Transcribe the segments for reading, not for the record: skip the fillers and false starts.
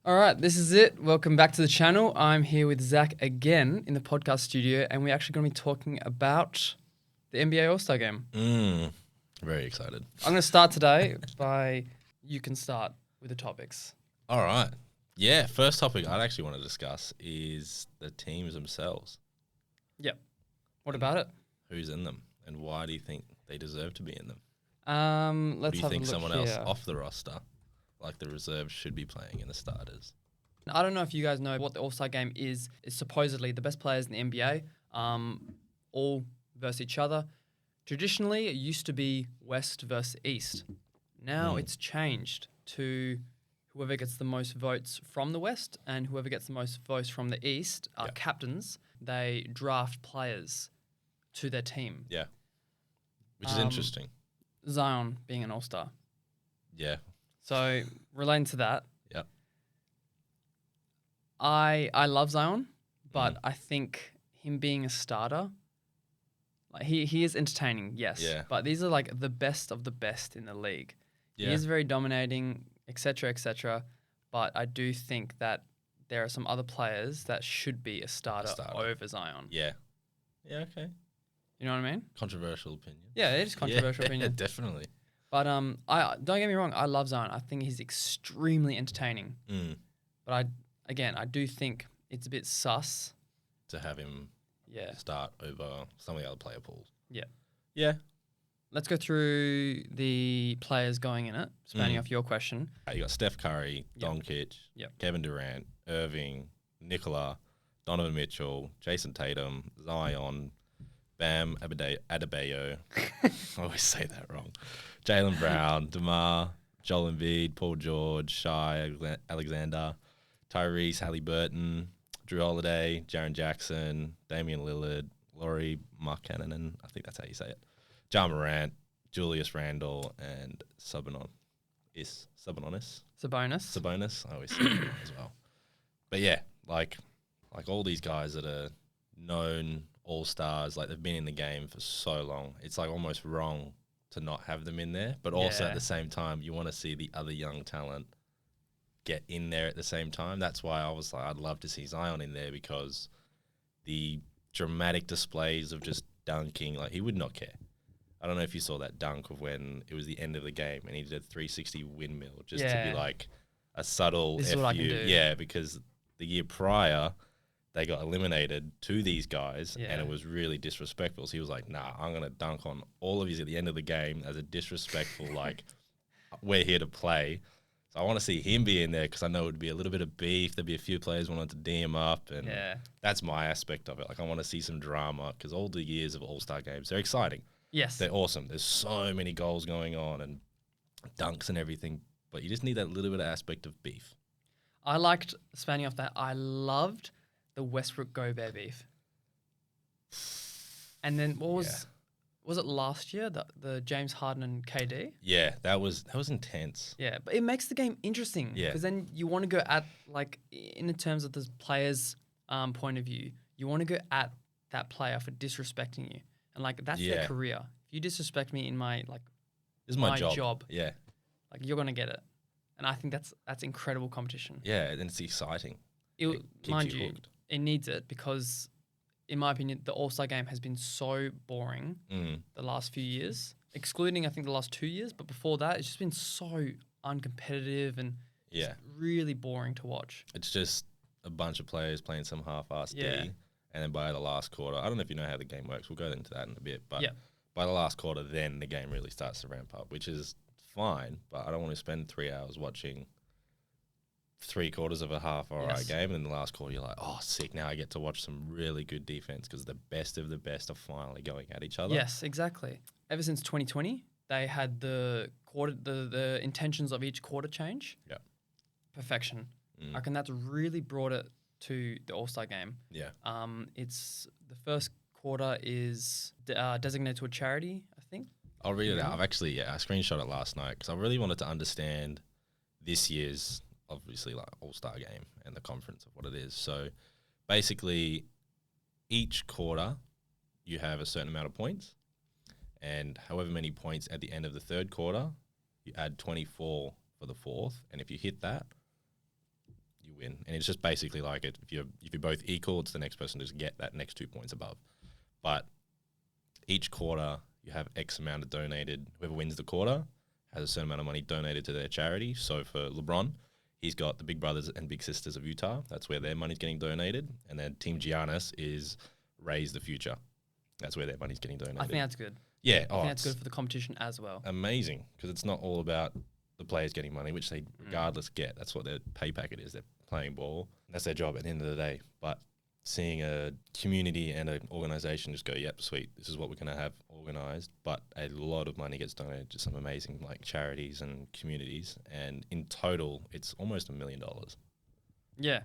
All right, this is it. Welcome back to the channel. I'm here with Zach again in the podcast studio, and we're actually going to be talking about the NBA All-Star Game. Very excited. I'm going to start today you can start with the topics. All right. Yeah, first topic I'd actually want to discuss is the teams themselves. Yep. What about it? Who's in them, and why do you think they deserve to be in them? Let's do you have think a look someone here. else off the roster, like the reserves, should be playing in the starters? I don't know if you guys know what the All-Star Game is. It's supposedly the best players in the NBA, all versus each other. Traditionally, it used to be West versus East. Now it's changed to whoever gets the most votes from the West and whoever gets the most votes from the East are captains. They draft players to their team. Yeah. Which is interesting. Zion being an All-Star. Yeah. So relating to that, Yep. I love Zion, but I think him being a starter, like he is entertaining, yes. Yeah. But these are like the best of the best in the league. Yeah. He is very dominating, etc., etc. But I do think that there are some other players that should be a starter. Over Zion. Yeah. Yeah, okay. You know what I mean? Controversial opinion. Yeah, it is controversial opinion. Definitely. But I don't get me wrong, I love Zion. I think he's extremely entertaining. But I do think it's a bit sus to have him start over some of the other player pools. Yeah. Yeah. Let's go through the players going in it, spanning off your question. You got Steph Curry, Doncic, Kevin Durant, Irving, Nikola, Donovan Mitchell, Jason Tatum, Zion, Bam Adebayo. I always say that wrong. Jaylen Brown, DeMar, Joel Embiid, Paul George, Shai Alexander, Tyrese Halliburton, Drew Holiday, Jaren Jackson, Damian Lillard, Laurie Markkanen, I think that's how you say it, Ja Morant, Julius Randle, and Sabonis. I always say that as well. But yeah, like all these guys that are known all-stars, like they've been in the game for so long, it's like almost wrong to not have them in there. But also at the same time, you want to see the other young talent get in there at the same time. That's why I was like, I'd love to see Zion in there, because the dramatic displays of just dunking, like he would not care. I don't know if you saw that dunk of when it was the end of the game and he did a 360 windmill just to be like a subtle this is what I can do. Yeah, because the year prior they got eliminated to these guys and it was really disrespectful. So he was like, nah, I'm going to dunk on all of you at the end of the game as a disrespectful, like, we're here to play. So I want to see him be in there because I know it would be a little bit of beef. There'd be a few players wanting to D him up. And that's my aspect of it. Like, I want to see some drama because all the years of All-Star games, they're exciting. Yes. They're awesome. There's so many goals going on and dunks and everything. But you just need that little bit of aspect of beef. I liked, spanning off that, I loved the Westbrook-Gobert beef. And then what was it last year, the James Harden and KD? Yeah, that was intense. Yeah, but it makes the game interesting. Yeah. Because then you want to go at, like, in the terms of the player's point of view, you want to go at that player for disrespecting you. And, like, that's their career. If you disrespect me in my, like, this is my job. Yeah. Like, you're going to get it. And I think that's incredible competition. Yeah, and it's exciting. Mind you, it needs it because, in my opinion, the All-Star game has been so boring the last few years, excluding, I think, the last 2 years. But before that, it's just been so uncompetitive and just really boring to watch. It's just a bunch of players playing some half-assed D, and then by the last quarter, I don't know if you know how the game works. We'll go into that in a bit. But by the last quarter, then the game really starts to ramp up, which is fine. But I don't want to spend 3 hours watching 3/4 of a half alright game, and in the last quarter you're like, oh, sick, now I get to watch some really good defense because the best of the best are finally going at each other. Yes, exactly. Ever since 2020, they had the intentions of each quarter change. Yeah. Perfection. I reckon that's really brought it to the All-Star game. Yeah. It's the first quarter is designated to a charity, I think. I'll read it out. I've actually, I screenshot it last night because I really wanted to understand this year's, obviously, like All-Star game and the conference of what it is. So basically each quarter you have a certain amount of points, and however many points at the end of the third quarter, you add 24 for the fourth, and if you hit that, win. And it's just basically like if you're both equal, it's the next person to just get that next 2 points above. But each quarter you have X amount of donated. Whoever wins the quarter has a certain amount of money donated to their charity. So for LeBron, he's got the Big Brothers and Big Sisters of Utah. That's where their money's getting donated. And then Team Giannis is Raise the Future. That's where their money's getting donated. I think that's good. Yeah. I think that's good for the competition as well. Amazing. Because it's not all about the players getting money, which they regardless get. That's what their pay packet is. They're playing ball. That's their job at the end of the day. But seeing a community and an organization just go, yep, sweet, this is what we're going to have organized. But a lot of money gets donated to some amazing like charities and communities. And in total, it's almost $1 million. Yeah.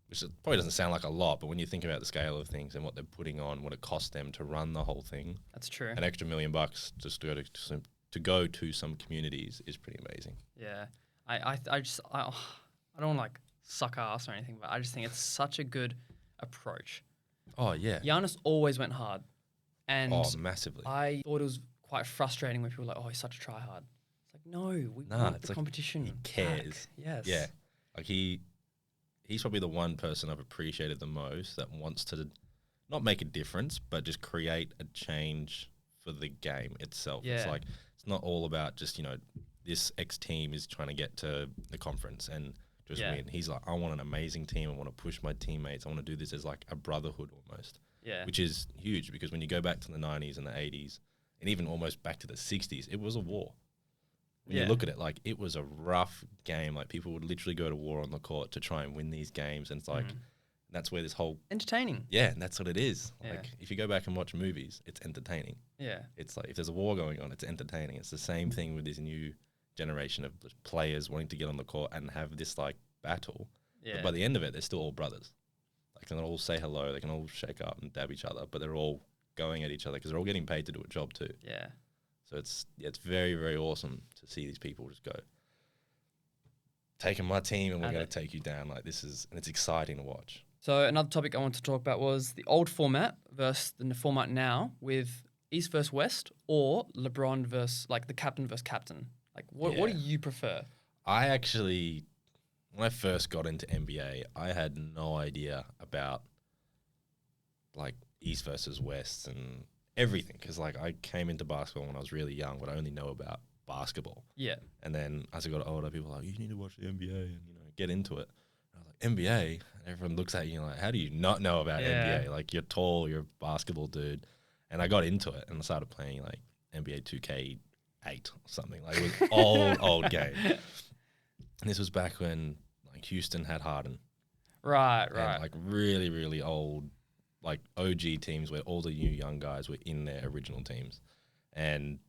Which probably doesn't sound like a lot, but when you think about the scale of things and what they're putting on, what it costs them to run the whole thing. That's true. An extra $1 million just to go to some communities is pretty amazing. Yeah. I don't want to like suck ass or anything, but I just think it's such a good approach. Oh, yeah. Giannis always went hard. And massively. I thought it was quite frustrating when people were like, oh, he's such a tryhard. It's like, no, we want the competition. He cares. Back. Yes. Yeah. Like he's probably the one person I've appreciated the most that wants to not make a difference, but just create a change for the game itself. Yeah. It's like, it's not all about just, this X team is trying to get to the conference and just win. He's like, I want an amazing team. I want to push my teammates. I want to do this as like a brotherhood almost. Yeah. Which is huge because when you go back to the 90s and the 80s and even almost back to the 60s, it was a war. When you look at it, like, it was a rough game. Like, people would literally go to war on the court to try and win these games. And it's like, that's where this whole... Entertaining. Yeah, and that's what it is. Yeah. Like, if you go back and watch movies, it's entertaining. Yeah. It's like, if there's a war going on, it's entertaining. It's the same thing with this new generation of players wanting to get on the court and have this, like, battle. Yeah. But by the end of it, they're still all brothers. Like, they can all say hello. They can all shake up and dab each other. But they're all going at each other because they're all getting paid to do a job too. Yeah. So it's very, very awesome to see these people just go, taking my team and we're going to take you down. Like, this is, and it's exciting to watch. So another topic I wanted to talk about was the old format versus the format now with East versus West, or LeBron versus, like, the captain versus captain. Like, what do you prefer? I actually, when I first got into NBA, I had no idea about, like, East versus West and everything, because like I came into basketball when I was really young, but I only know about basketball. Yeah. And then as I got older, people were like, you need to watch the NBA and get into it. And I was like, NBA? And everyone looks at you like, how do you not know about NBA? Like, you're tall, you're a basketball dude. And I got into it and I started playing like NBA 2K8 or something. Like, it was old game. And this was back when like Houston had Harden. Right. And like really, really old, like OG teams where all the new young guys were in their original teams. And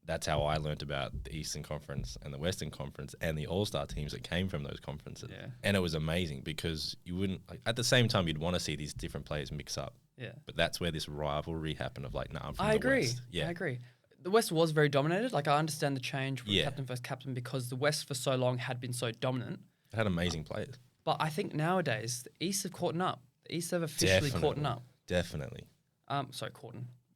that's how I learned about the Eastern Conference and the Western Conference and the all-star teams that came from those conferences. Yeah. And it was amazing because you wouldn't, like, at the same time, you'd want to see these different players mix up. Yeah. But that's where this rivalry happened of like, I'm from the the West. I agree. The West was very dominated. Like, I understand the change from captain versus captain because the West for so long had been so dominant. It had amazing players. But I think nowadays, the East have caught up. The East have officially caught up. Definitely.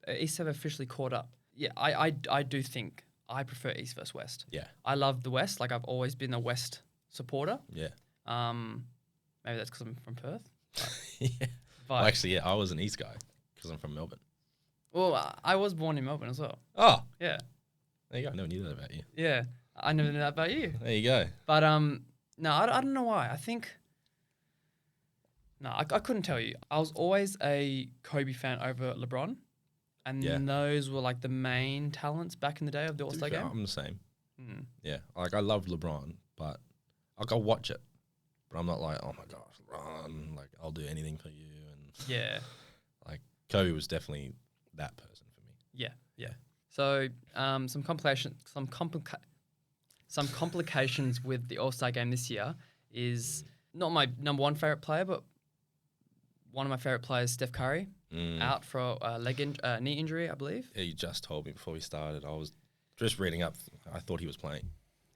East have officially caught up. Yeah, I do think I prefer East versus West. Yeah. I love the West. Like, I've always been a West supporter. Yeah. Maybe that's because I'm from Perth. Yeah. But Well, actually, I was an East guy because I'm from Melbourne. Well, I was born in Melbourne as well. Oh. Yeah. There you go. I never knew that about you. Yeah. I never knew that about you. There you go. But no, I don't know why. I think... No, I couldn't tell you. I was always a Kobe fan over LeBron. And those were like the main talents back in the day of the All-Star game. I'm the same. Yeah. Like, I love LeBron, but like, I'll watch it. But I'm not like, oh my gosh, LeBron, like, I'll do anything for you. And yeah. Like, Kobe was definitely that person for me. Yeah. So some complications with the All-Star game this year is not my number one favorite player, but one of my favorite players, Steph Curry, out for a knee injury, I believe. Yeah, you just told me before we started. I was just reading up. I thought he was playing.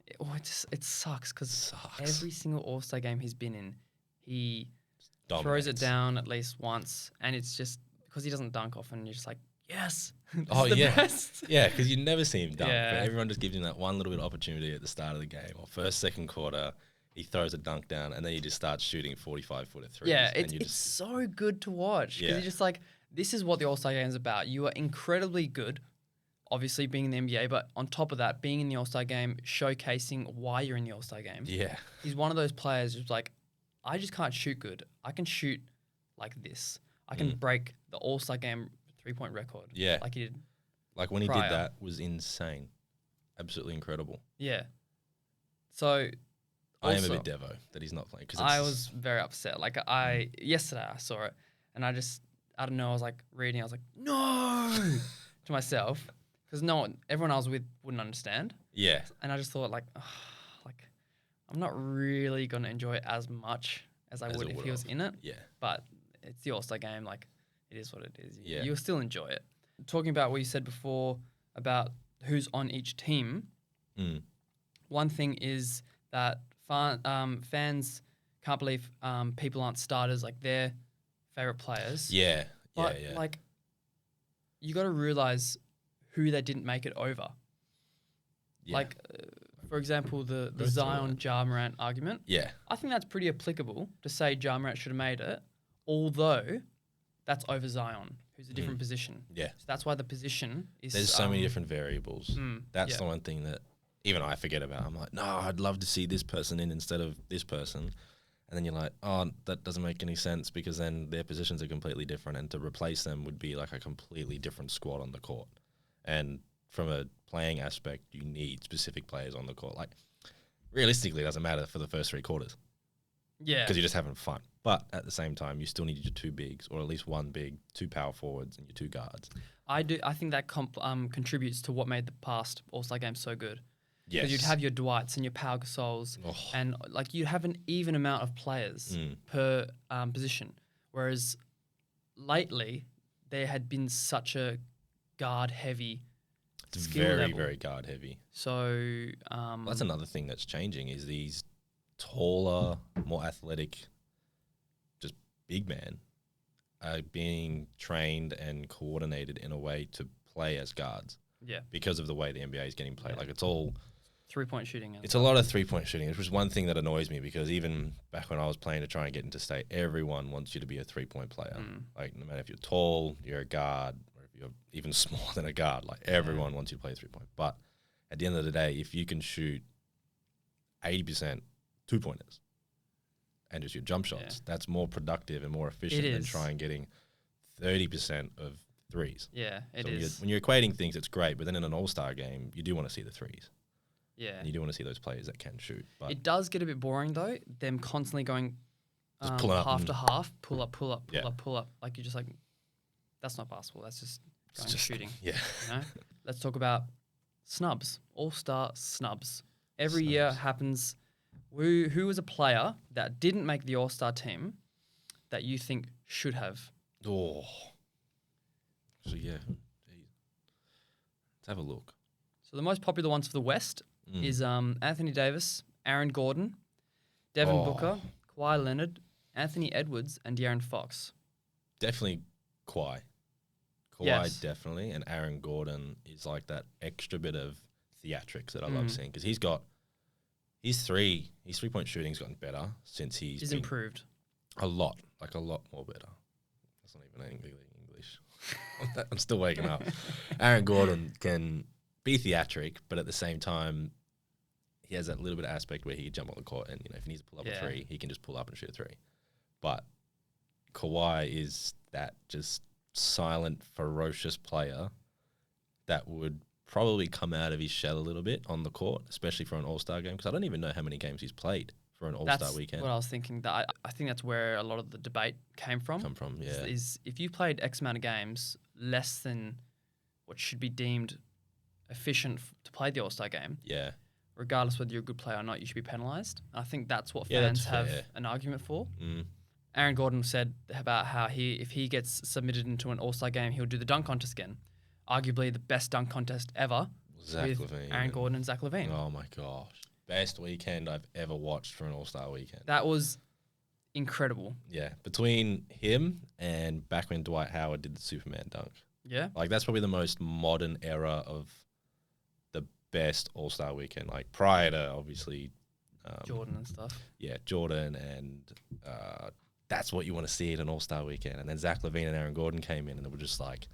It sucks because every single All-Star game he's been in, he throws it down at least once, and it's just because he doesn't dunk often. You're just like, yes, best. Yeah, because you never see him dunk. Yeah. But everyone just gives him that one little bit of opportunity at the start of the game or first, second quarter. he throws a dunk down, and then he just starts shooting 45-footer threes. Yeah, and it's so good to watch because you're just like, this is what the All-Star Game is about. You are incredibly good, obviously being in the NBA, but on top of that, being in the All-Star Game, showcasing why you're in the All-Star Game. Yeah. He's one of those players who's like, I just can't shoot good. I can shoot like this. I can break the All-Star Game 3-point record. Yeah. Like he did. Like when he prior. did that was insane. Absolutely incredible. Yeah. So I am a also, bit devo that he's not playing. I was very upset. Like yesterday I saw it and I don't know, I was like reading, I was like, no, to myself. Because everyone I was with wouldn't understand. Yeah. And I just thought like I'm not really going to enjoy it as much as I would if he was in it. Yeah. But it's the All-Star Game. Like, it is what it is. Yeah. You'll still enjoy it. Talking about what you said before about who's on each team, one thing is that fans can't believe people aren't starters, like their favorite players. Yeah. But, like, you got to realize who they didn't make it over. Yeah. Like, for example, the Zion Ja Morant argument. Yeah. I think that's pretty applicable to say Ja Morant should have made it, although that's over Zion, who's a different position. Yeah. So that's why the position is... There's so many different variables. That's yeah. the one thing that even I forget about. I'm like, no, I'd love to see this person in instead of this person. And then you're like, oh, that doesn't make any sense because then their positions are completely different. And to replace them would be like a completely different squad on the court. And from a playing aspect, you need specific players on the court. Like, realistically, it doesn't matter for the first 3 quarters. Yeah. Because you're just having fun. But at the same time, you still need your 2 bigs, or at least 1 big, 2 power forwards, and your 2 guards. I think that contributes to what made the past All-Star Game so good. Yes. Because you'd have your Dwights and your Pau Gasols, and like you'd have an even amount of players per position. Whereas lately, there had been such a guard-heavy It's skill very, level. very guard heavy. So That's another thing that's changing is these taller, more athletic, just big men are being trained and coordinated in a way to play as guards. Yeah. Because of the way the NBA is getting played. Yeah. Like it's all... 3-point shooting. It's a lot of 3-point shooting, which was one thing that annoys me because even back when I was playing to try and get into state, everyone wants you to be a 3-point player. Like no matter if you're tall, you're a guard, or if you're even smaller than a guard, like everyone wants you to play 3-point. But at the end of the day, if you can shoot 80% 2-pointers and just your jump shots, that's more productive and more efficient than trying getting 30% of threes. Yeah, it so is. When you're equating things, it's great. But then in an all-star game, you do want to see the threes. Yeah. And you do want to see those players that can shoot. But it does get a bit boring, though, them constantly going pull up half to half, pull up, pull up, pull Yeah. up, pull up. Like, you're just like, that's not basketball. That's just going shooting. Yeah. You know? Let's talk about snubs, all-star snubs. Every year happens. Who was a player that didn't make the all-star team that you think should have? Oh. So, yeah. Let's have a look. So the most popular ones for the West is Anthony Davis, Aaron Gordon, Devin Booker, Kawhi Leonard, Anthony Edwards, and De'Aaron Fox. Definitely Kawhi. Yes. Definitely. And Aaron Gordon is like that extra bit of theatrics that I love seeing because his 3-point shooting's gotten better since he's been improved. A lot more better. That's not even English. I'm still waking up. Aaron Gordon can be theatric, but at the same time, he has that little bit of aspect where he can jump on the court and, if he needs to pull up a 3, he can just pull up and shoot a 3. But Kawhi is that just silent, ferocious player that would probably come out of his shell a little bit on the court, especially for an all-star game, because I don't even know how many games he's played for an all-star weekend. What I was thinking. That I think that's where a lot of the debate came from. Is if you played X amount of games, less than what should be deemed efficient to play the all-star game, regardless whether you're a good player or not, you should be penalised. I think that's what fans have an argument for. Aaron Gordon said about how if he gets submitted into an all-star game, he'll do the dunk contest again. Arguably the best dunk contest ever with Aaron Gordon and Zach LaVine. Oh my gosh. Best weekend I've ever watched for an all-star weekend. That was incredible. Yeah. Between him and back when Dwight Howard did the Superman dunk. Yeah. Like that's probably the most modern era of the best all-star weekend. Like prior to obviously Jordan and stuff. Yeah, Jordan, and that's what you want to see at an All-Star weekend. And then Zach LaVine and Aaron Gordon came in, and they were just like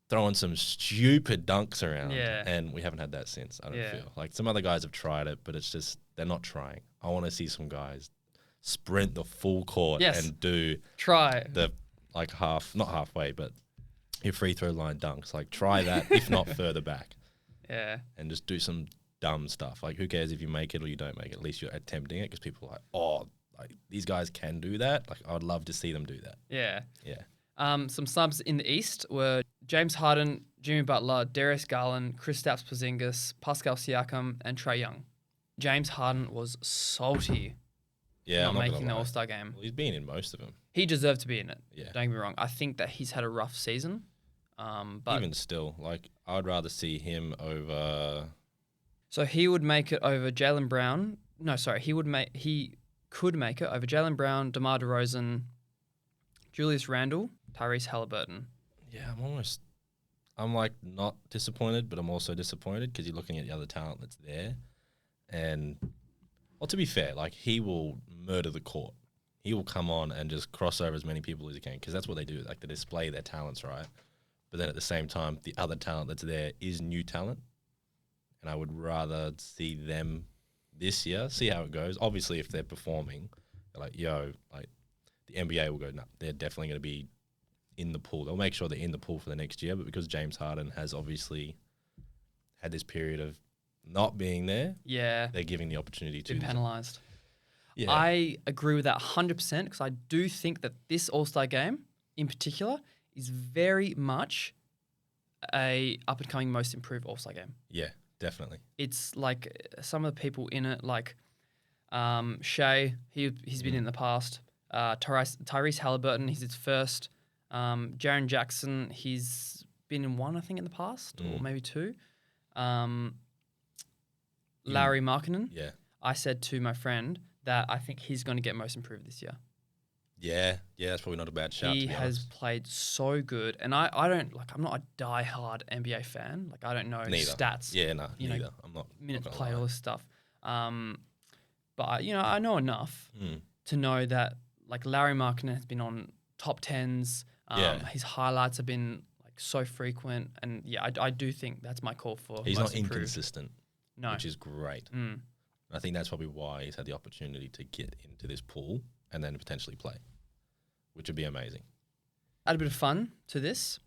throwing some stupid dunks around. Yeah. And we haven't had that since, I don't feel. Like some other guys have tried it, but it's just they're not trying. I want to see some guys sprint the full court and do the like not halfway, but your free throw line dunks. Like try that, if not further back. Yeah. And just do some dumb stuff. Like who cares if you make it or you don't make it? At least you're attempting it because people are like, oh, like these guys can do that. Like I'd love to see them do that. Yeah. Yeah. Some subs in the East were James Harden, Jimmy Butler, Darius Garland, Kristaps Porzingis, Pascal Siakam, and Trae Young. James Harden was salty. Yeah, not making the All-Star game. Well, he's been in most of them. He deserved to be in it. Yeah. Don't get me wrong. I think that he's had a rough season. But even still, like I'd rather see him over. So he would make it over Jaylen Brown. No, sorry, he could make it over Jaylen Brown, DeMar DeRozan, Julius Randle, Tyrese Halliburton. Yeah, I'm like not disappointed, but I'm also disappointed because you're looking at the other talent that's there, and well, to be fair, like he will murder the court. He will come on and just cross over as many people as he can because that's what they do. Like they display their talents, right? But then at the same time, the other talent that's there is new talent. And I would rather see them this year, see how it goes. Obviously, if they're performing, they're like, like the NBA will go, no, they're definitely going to be in the pool. They'll make sure they're in the pool for the next year. But because James Harden has obviously had this period of not being there, they're giving the opportunity to. Been penalised. Yeah. I agree with that 100% because I do think that this All-Star game in particular is very much a up-and-coming most improved All-Star game. Yeah, definitely. It's like some of the people in it, like Shea, he's been in the past. Tyrese Halliburton, he's his first. Jaren Jackson, he's been in one, I think, in the past, or maybe two. Larry Markkinen. Yeah. I said to my friend that I think he's going to get most improved this year. Yeah, that's probably not a bad shout. He has played so good, and I don't like. I'm not a diehard NBA fan. Like I don't know stats. Yeah, no, neither. I'm not minutes played, all this stuff. But I know enough to know that like Larry Markkinen has been on top 10s. His highlights have been like so frequent, and I do think that's my call for. He's most not improved. inconsistent, which is great. I think that's probably why he's had the opportunity to get into this pool and then potentially play, which would be amazing. Add a bit of fun to this.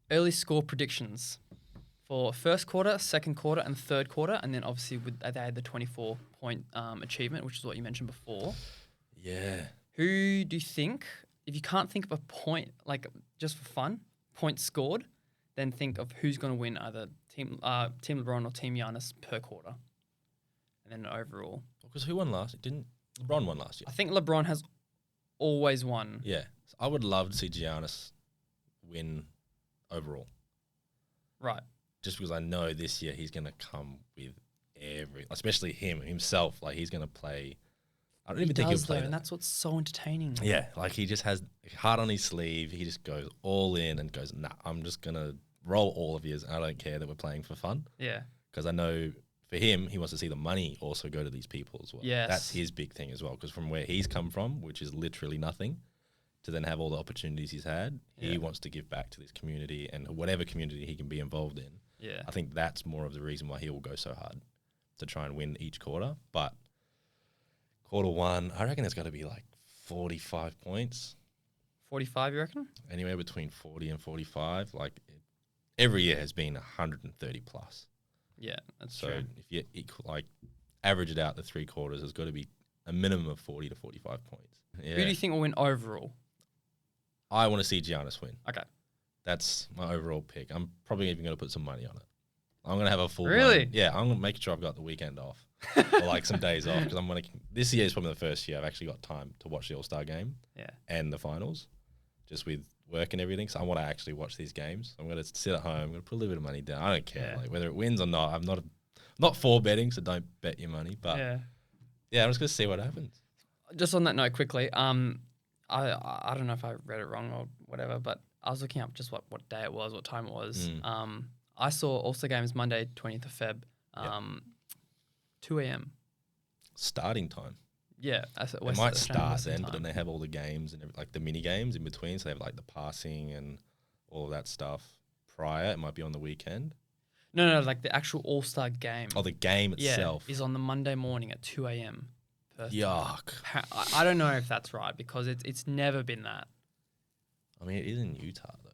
Early score predictions for first quarter, second quarter, and third quarter, and then obviously they had the 24-point achievement, which is what you mentioned before. Yeah. Who do you think, if you can't think of a point, like just for fun, points scored, then think of who's going to win either Team LeBron or Team Giannis per quarter, and then overall. Because who won last? Didn't LeBron won last year? I think LeBron has always won. Yeah. So I would love to see Giannis win overall. Right. Just because I know this year he's going to come with especially himself, like he's going to play. I don't even think he'll play. And that's what's so entertaining. Yeah, like he just has heart on his sleeve. He just goes all in and goes, nah, I'm just going to roll all of yours. I don't care that we're playing for fun. Yeah. Because I know for him, he wants to see the money also go to these people as well. Yes. That's his big thing as well. Because from where he's come from, which is literally nothing, to then have all the opportunities he's had, he wants to give back to this community and whatever community he can be involved in. Yeah. I think that's more of the reason why he will go so hard to try and win each quarter. But quarter one, I reckon it's got to be like 45 points. 45, you reckon? Anywhere between 40 and 45. Like every year has been 130 plus. Yeah, that's so true. So if you average it out the three quarters, there's got to be a minimum of 40 to 45 points. Yeah. Who do you think will win overall? I want to see Giannis win. Okay. That's my overall pick. I'm probably even going to put some money on it. I'm going to have a full Really? Money. Yeah, I'm going to make sure I've got the weekend off or like some days off because I'm going to. This year is probably the first year I've actually got time to watch the All-Star game and the finals, just with work and everything. So I want to actually watch these games. I'm going to sit at home. I'm going to put a little bit of money down. I don't care like whether it wins or not. I'm not for betting, so don't bet your money. But I'm just going to see what happens. Just on that note, quickly, I don't know if I read it wrong or whatever, but I was looking up just what day it was, what time it was. I saw All-Star Games Monday, 20th of Feb, 2 a.m. starting time. Yeah, They might start then, but then they have all the games and like the mini games in between. So they have like the passing and all of that stuff prior. It might be on the weekend. No, like the actual All-Star game. Oh, the game itself is on the Monday morning at 2 a.m. Yuck. I don't know if that's right because it's never been that. I mean, it is in Utah though.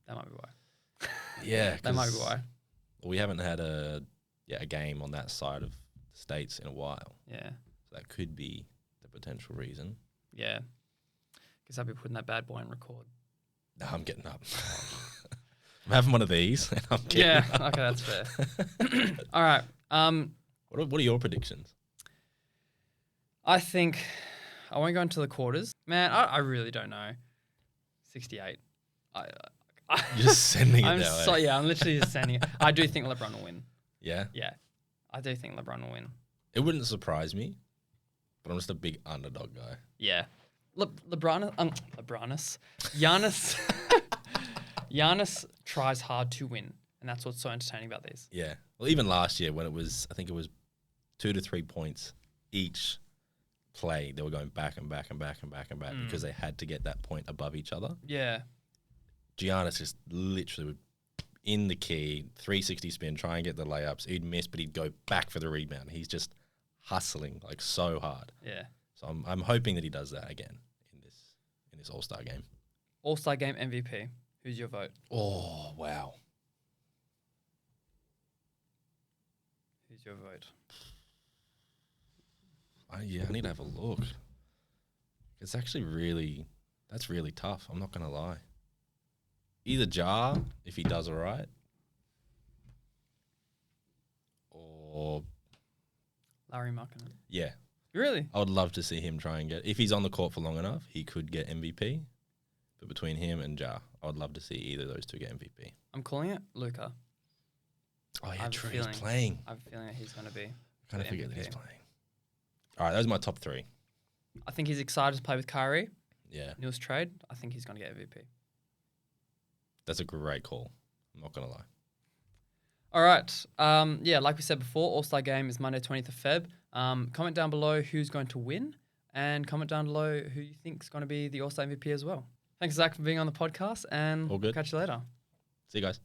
That might be why. Yeah, that might be why. We haven't had a game on that side of the states in a while. Yeah, so that could be the potential reason. Yeah, guess I'll be putting that bad boy on record. No, I'm getting up. I'm having one of these, and I'm getting up. Okay, that's fair. All right. What are your predictions? I think I won't go into the quarters. Man, I really don't know. 68. You're just sending it that way. Yeah, I'm literally just sending it. I do think LeBron will win. Yeah? Yeah. I do think LeBron will win. It wouldn't surprise me, but I'm just a big underdog guy. Yeah. LeBronus. Giannis tries hard to win, and that's what's so entertaining about these. Yeah. Well, even last year when I think it was 2 to 3 points each play, they were going back and back and back and back and back because they had to get that point above each other. Yeah. Giannis just literally would, in the key, 360 spin, try and get the layups. He'd miss, but he'd go back for the rebound. He's just hustling like so hard. Yeah. So I'm hoping that he does that again in this All-Star game. All-Star game MVP. Who's your vote? Oh, wow. Who's your vote? I need to have a look. It's actually that's really tough. I'm not going to lie. Either Ja, if he does all right, or Larry Markkinen. Yeah. Really? I would love to see him try and if he's on the court for long enough, he could get MVP. But between him and Ja, I would love to see either of those two get MVP. I'm calling it Luka. Oh, yeah, true. He's playing. I have a feeling that he's going to be. I kind of forget that he's playing. All right, those are my top 3. I think he's excited to play with Kyrie. Yeah. Newest trade. I think he's going to get MVP. That's a great call. I'm not going to lie. All right. Like we said before, All-Star Game is Monday, 20th of Feb. Comment down below who's going to win and comment down below who you think is going to be the All-Star MVP as well. Thanks, Zach, for being on the podcast, and all good. Catch you later. See you guys.